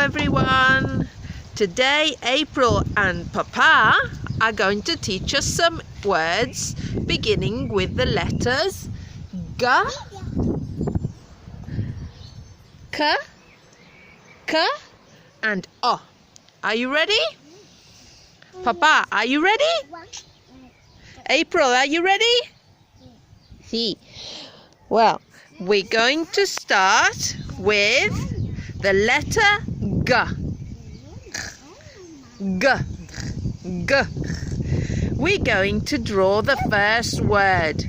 everyone. Today April and Papa are going to teach us some words beginning with the letters G, K, K and O. Are you ready? Papa, are you ready? April, are you ready? See. Well, we're going to start with the letter G. G. G. We're going to draw the first word.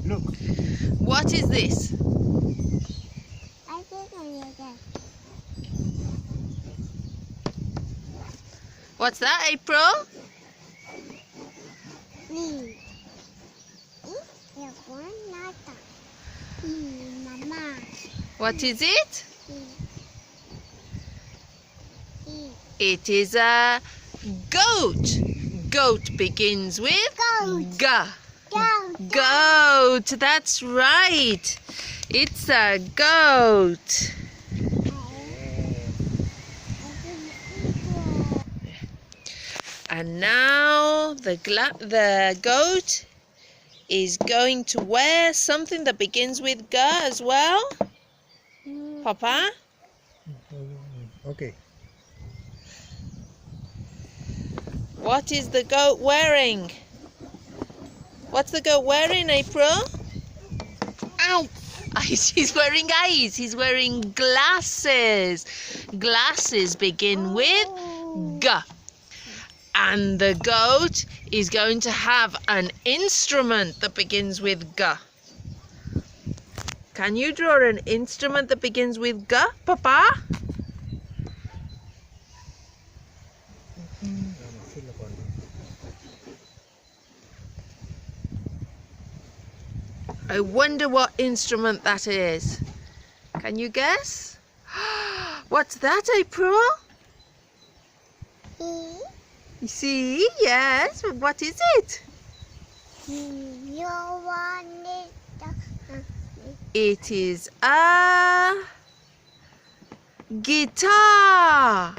Look. What is this? What's that, April? What is it? It is a goat. Goat begins with G. Goat. That's right. It's a goat. And now the goat is going to wear something that begins with G as well. Papa? Okay. What is the goat wearing? What's the goat wearing, April? Eyes. He's wearing eyes. He's wearing glasses. Glasses begin with G. And the goat is going to have an instrument that begins with G. Can you draw an instrument that begins with G, Papa? I wonder what instrument that is. Can you guess? What's that, April? You see? Yes. What is it? It is a guitar.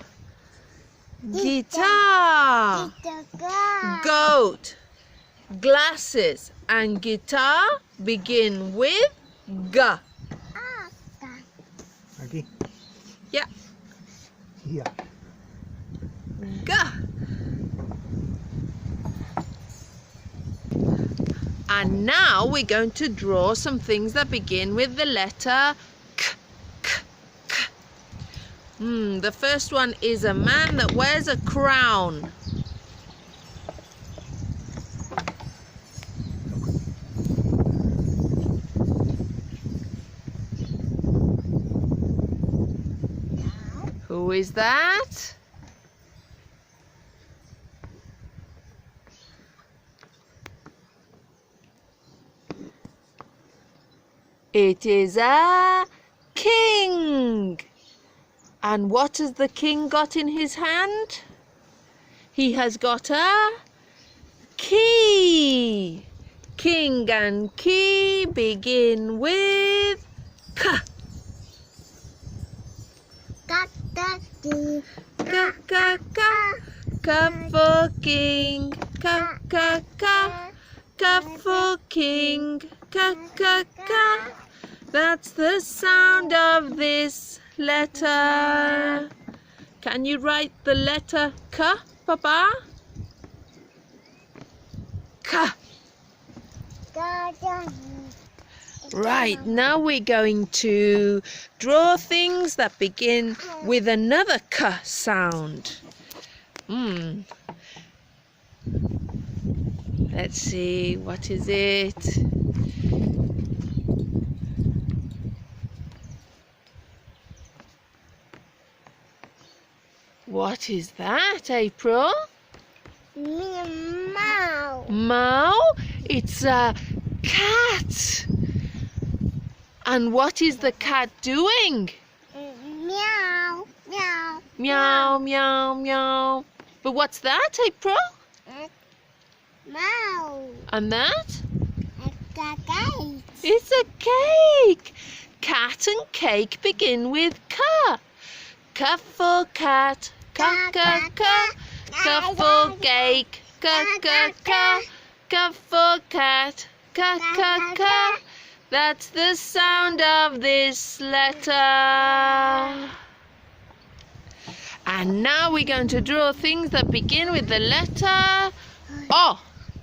Guitar. Goat, glasses and guitar begin with G. Aquí. Yeah. Here. G. And now we're going to draw some things that begin with the letter K. K. K. The first one is a man that wears a crown. Who is that? It is a king. And what has the king got in his hand? He has got a key. King and key begin with K. Ka ka ka, ka for king, ka ka ka, ka for king, ka ka ka. That's the sound of this letter. Can you write the letter K, Papa? K. Right, now we're going to draw things that begin with another K sound. Let's see, what is it? What is that, April? Meow. Meow? It's a cat. And what is the cat doing? Meow. Meow. Meow, meow, meow. But what's that, April? Meow. And that? A cake. It's a cake. cat and cake begin with K. K for cat, K, K, K. K for cake, K, K, K. K for cat, K, K, K. That's the sound of this letter. And now we're going to draw things that begin with the letter O.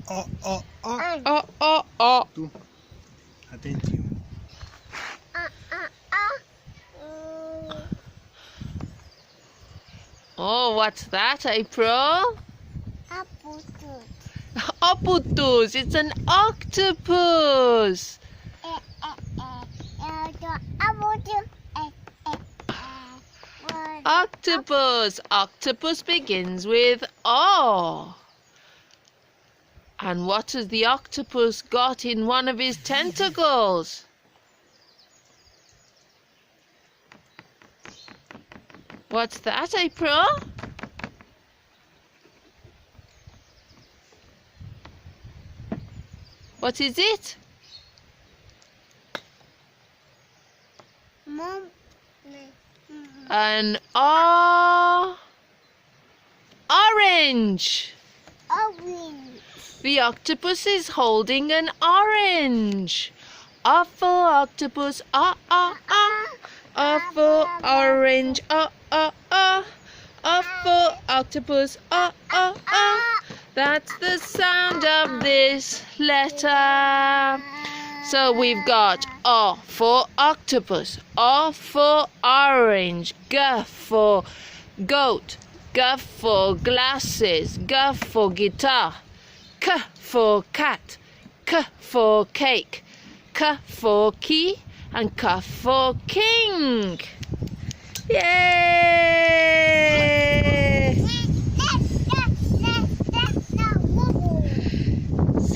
Oh, oh, oh. O, O, O. Tú. Atención. Oh, what's that, April? Apple. Octopus. It's an octopus. Octopus. Octopus begins with O. And what has the octopus got in one of his tentacles? What's that, April? What is it? Mom. An orange. Orange. The octopus is holding an orange. O for octopus, O, O, O. O for orange, O, O, O. O for octopus, O, O, O. That's the sound of this letter. So we've got O for octopus, O for orange, G for goat, G for glasses, G for guitar, K for cat, K for cake, K for key, and K for king. Yay!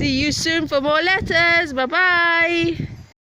See you soon for more letters. Bye-bye.